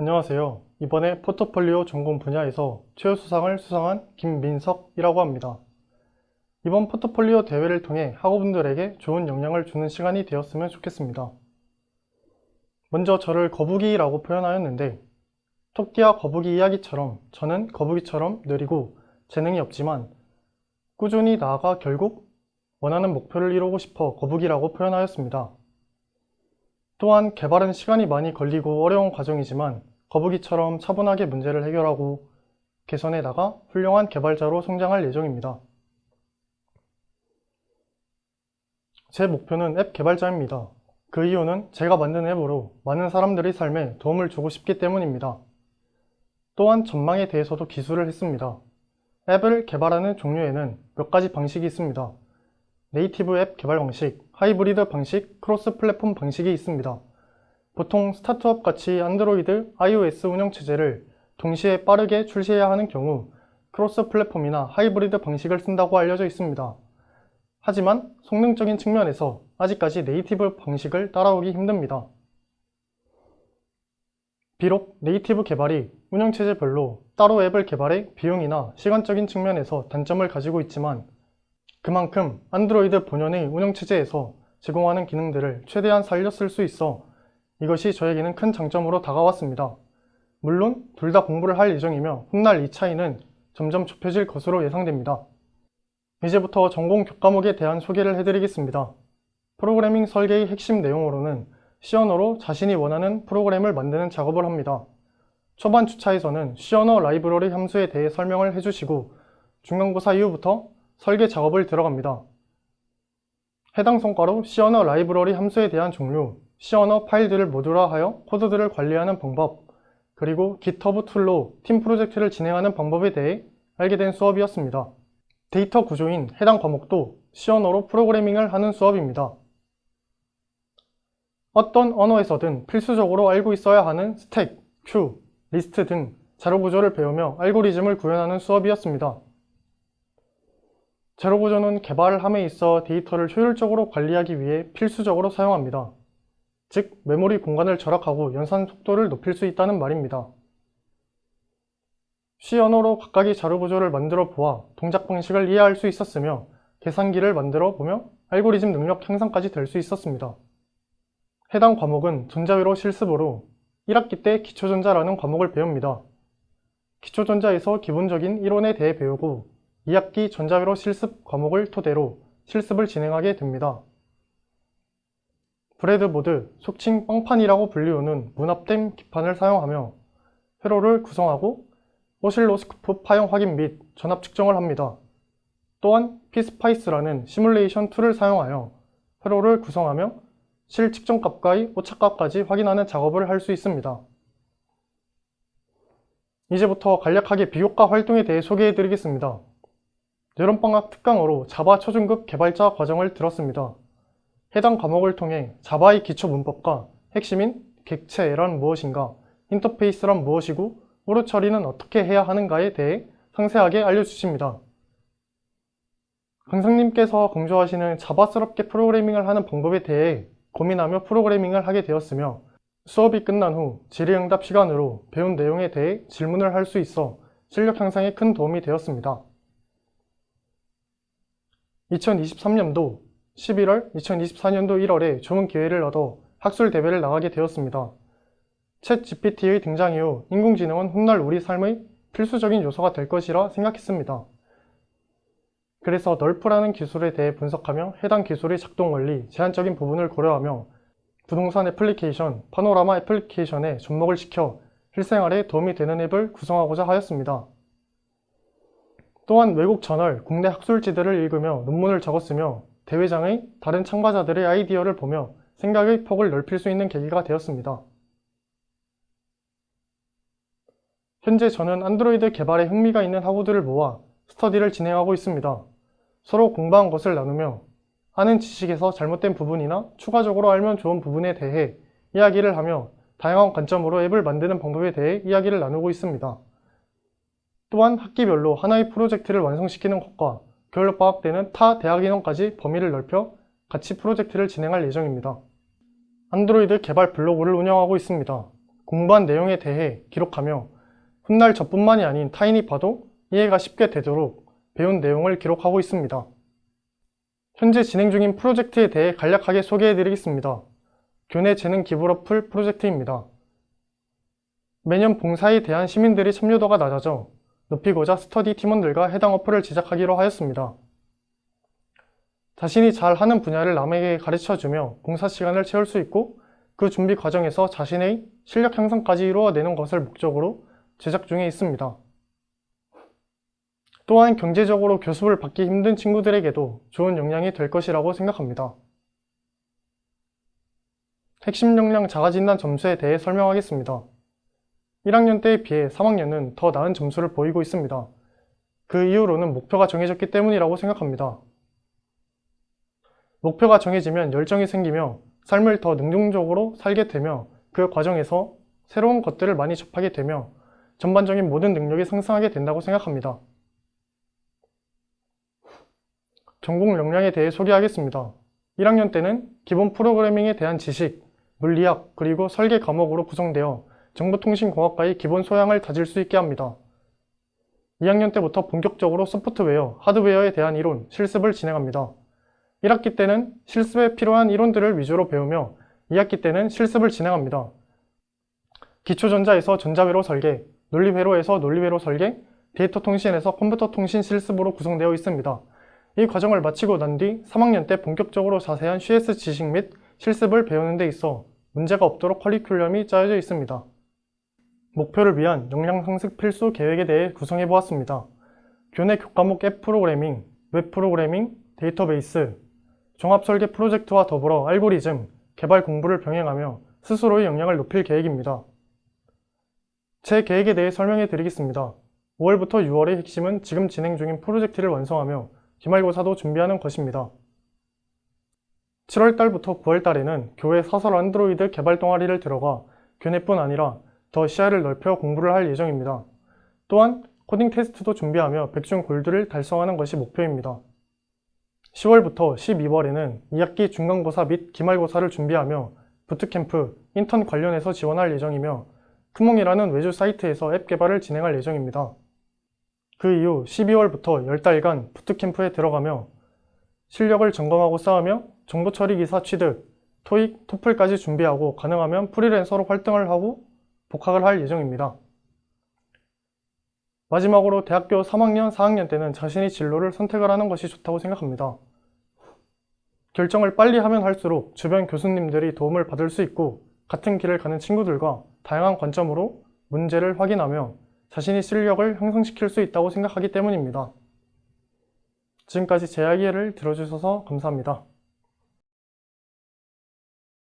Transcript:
안녕하세요. 이번에 포트폴리오 전공 분야에서 최우수상을 수상한 김민석이라고 합니다. 이번 포트폴리오 대회를 통해 학우분들에게 좋은 영향을 주는 시간이 되었으면 좋겠습니다. 먼저 저를 거북이라고 표현하였는데, 토끼와 거북이 이야기처럼 저는 거북이처럼 느리고 재능이 없지만 꾸준히 나아가 결국 원하는 목표를 이루고 싶어 거북이라고 표현하였습니다. 또한 개발은 시간이 많이 걸리고 어려운 과정이지만 거북이처럼 차분하게 문제를 해결하고 개선해 나가 훌륭한 개발자로 성장할 예정입니다. 제 목표는 앱 개발자입니다. 그 이유는 제가 만든 앱으로 많은 사람들의 삶에 도움을 주고 싶기 때문입니다. 또한 전망에 대해서도 기술을 했습니다. 앱을 개발하는 종류에는 몇 가지 방식이 있습니다. 네이티브 앱 개발 방식, 하이브리드 방식, 크로스 플랫폼 방식이 있습니다. 보통 스타트업 같이 안드로이드, iOS 운영체제를 동시에 빠르게 출시해야 하는 경우 크로스 플랫폼이나 하이브리드 방식을 쓴다고 알려져 있습니다. 하지만 성능적인 측면에서 아직까지 네이티브 방식을 따라오기 힘듭니다. 비록 네이티브 개발이 운영체제별로 따로 앱을 개발해 비용이나 시간적인 측면에서 단점을 가지고 있지만 그만큼 안드로이드 본연의 운영체제에서 제공하는 기능들을 최대한 살려 쓸 수 있어 이것이 저에게는 큰 장점으로 다가왔습니다. 물론 둘 다 공부를 할 예정이며 훗날 이 차이는 점점 좁혀질 것으로 예상됩니다. 이제부터 전공 교과목에 대한 소개를 해드리겠습니다. 프로그래밍 설계의 핵심 내용으로는 C 언어로 자신이 원하는 프로그램을 만드는 작업을 합니다. 초반 주차에서는 C 언어 라이브러리 함수에 대해 설명을 해주시고 중간고사 이후부터 설계 작업을 들어갑니다. 해당 성과로 C 언어 라이브러리 함수에 대한 종류, C 언어 파일들을 모듈화하여 코드들을 관리하는 방법, 그리고 GitHub 툴로 팀 프로젝트를 진행하는 방법에 대해 알게 된 수업이었습니다. 데이터 구조인 해당 과목도 C 언어로 프로그래밍을 하는 수업입니다. 어떤 언어에서든 필수적으로 알고 있어야 하는 스택, 큐, 리스트 등 자료 구조를 배우며 알고리즘을 구현하는 수업이었습니다. 자료 구조는 개발을 함에 있어 데이터를 효율적으로 관리하기 위해 필수적으로 사용합니다. 즉, 메모리 공간을 절약하고 연산 속도를 높일 수 있다는 말입니다. C 언어로 각각의 자료 구조를 만들어 보아 동작 방식을 이해할 수 있었으며 계산기를 만들어 보며 알고리즘 능력 향상까지 될 수 있었습니다. 해당 과목은 전자회로 실습으로 1학기 때 기초전자라는 과목을 배웁니다. 기초전자에서 기본적인 이론에 대해 배우고 2학기 전자회로 실습 과목을 토대로 실습을 진행하게 됩니다. 브레드보드, 속칭 빵판이라고 불리우는 문합된 기판을 사용하며 회로를 구성하고 오실로스코프 파형 확인 및 전압 측정을 합니다. 또한 피스파이스라는 시뮬레이션 툴을 사용하여 회로를 구성하며 실 측정값과의 오차값까지 확인하는 작업을 할 수 있습니다. 이제부터 간략하게 비교과 활동에 대해 소개해 드리겠습니다. 여름방학 특강으로 자바 초중급 개발자 과정을 들었습니다. 해당 과목을 통해 자바의 기초 문법과 핵심인 객체란 무엇인가, 인터페이스란 무엇이고 오류 처리는 어떻게 해야 하는가에 대해 상세하게 알려주십니다. 강사님께서 강조하시는 자바스럽게 프로그래밍을 하는 방법에 대해 고민하며 프로그래밍을 하게 되었으며 수업이 끝난 후 질의응답 시간으로 배운 내용에 대해 질문을 할 수 있어 실력 향상에 큰 도움이 되었습니다. 2023년도 11월, 2024년도 1월에 좋은 기회를 얻어 학술 대회를 나가게 되었습니다. 챗 GPT의 등장 이후 인공지능은 훗날 우리 삶의 필수적인 요소가 될 것이라 생각했습니다. 그래서 널프라는 기술에 대해 분석하며 해당 기술의 작동 원리, 제한적인 부분을 고려하며 부동산 애플리케이션, 파노라마 애플리케이션에 접목을 시켜 실생활에 도움이 되는 앱을 구성하고자 하였습니다. 또한 외국 저널, 국내 학술지들을 읽으며 논문을 적었으며 대회장의 다른 참가자들의 아이디어를 보며 생각의 폭을 넓힐 수 있는 계기가 되었습니다. 현재 저는 안드로이드 개발에 흥미가 있는 학우들을 모아 스터디를 진행하고 있습니다. 서로 공부한 것을 나누며 아는 지식에서 잘못된 부분이나 추가적으로 알면 좋은 부분에 대해 이야기를 하며 다양한 관점으로 앱을 만드는 방법에 대해 이야기를 나누고 있습니다. 또한 학기별로 하나의 프로젝트를 완성시키는 것과 겨울방학 때는 타 대학 인원까지 범위를 넓혀 같이 프로젝트를 진행할 예정입니다. 안드로이드 개발 블로그를 운영하고 있습니다. 공부한 내용에 대해 기록하며 훗날 저뿐만이 아닌 타인이 봐도 이해가 쉽게 되도록 배운 내용을 기록하고 있습니다. 현재 진행 중인 프로젝트에 대해 간략하게 소개해드리겠습니다. 교내 재능 기부를 풀 프로젝트입니다. 매년 봉사에 대한 시민들의 참여도가 낮아져 높이고자 스터디 팀원들과 해당 어플을 제작하기로 하였습니다. 자신이 잘 하는 분야를 남에게 가르쳐주며 봉사 시간을 채울 수 있고 그 준비 과정에서 자신의 실력 향상까지 이루어내는 것을 목적으로 제작 중에 있습니다. 또한 경제적으로 교습을 받기 힘든 친구들에게도 좋은 역량이 될 것이라고 생각합니다. 핵심 역량 자가진단 점수에 대해 설명하겠습니다. 1학년 때에 비해 3학년은 더 나은 점수를 보이고 있습니다. 그 이유로는 목표가 정해졌기 때문이라고 생각합니다. 목표가 정해지면 열정이 생기며 삶을 더 능동적으로 살게 되며 그 과정에서 새로운 것들을 많이 접하게 되며 전반적인 모든 능력이 상승하게 된다고 생각합니다. 전공 역량에 대해 소개하겠습니다. 1학년 때는 기본 프로그래밍에 대한 지식, 물리학, 그리고 설계 과목으로 구성되어 정보통신공학과의 기본 소양을 다질 수 있게 합니다. 2학년 때부터 본격적으로 소프트웨어, 하드웨어에 대한 이론, 실습을 진행합니다. 1학기 때는 실습에 필요한 이론들을 위주로 배우며 2학기 때는 실습을 진행합니다. 기초전자에서 전자회로 설계, 논리회로에서 논리회로 설계, 데이터 통신에서 컴퓨터 통신 실습으로 구성되어 있습니다. 이 과정을 마치고 난 뒤 3학년 때 본격적으로 자세한 CS 지식 및 실습을 배우는 데 있어 문제가 없도록 커리큘럼이 짜여져 있습니다. 목표를 위한 역량 상승 필수 계획에 대해 구성해 보았습니다. 교내 교과목 앱 프로그래밍, 웹 프로그래밍, 데이터베이스, 종합 설계 프로젝트와 더불어 알고리즘, 개발 공부를 병행하며 스스로의 역량을 높일 계획입니다. 제 계획에 대해 설명해 드리겠습니다. 5월부터 6월의 핵심은 지금 진행 중인 프로젝트를 완성하며 기말고사도 준비하는 것입니다. 7월 달부터 9월 달에는 교회 사설 안드로이드 개발 동아리를 들어가 교내뿐 아니라 더 시야를 넓혀 공부를 할 예정입니다. 또한 코딩 테스트도 준비하며 백중 골드를 달성하는 것이 목표입니다. 10월부터 12월에는 2학기 중간고사 및 기말고사를 준비하며 부트캠프, 인턴 관련해서 지원할 예정이며 크몽이라는 외주 사이트에서 앱 개발을 진행할 예정입니다. 그 이후 12월부터 10달간 부트캠프에 들어가며 실력을 점검하고 쌓으며 정보처리 기사 취득, 토익, 토플까지 준비하고 가능하면 프리랜서로 활동을 하고 복학을 할 예정입니다. 마지막으로 대학교 3학년, 4학년 때는 자신의 진로를 선택을 하는 것이 좋다고 생각합니다. 결정을 빨리 하면 할수록 주변 교수님들이 도움을 받을 수 있고 같은 길을 가는 친구들과 다양한 관점으로 문제를 확인하며 자신의 실력을 향상시킬 수 있다고 생각하기 때문입니다. 지금까지 제 이야기를 들어주셔서 감사합니다.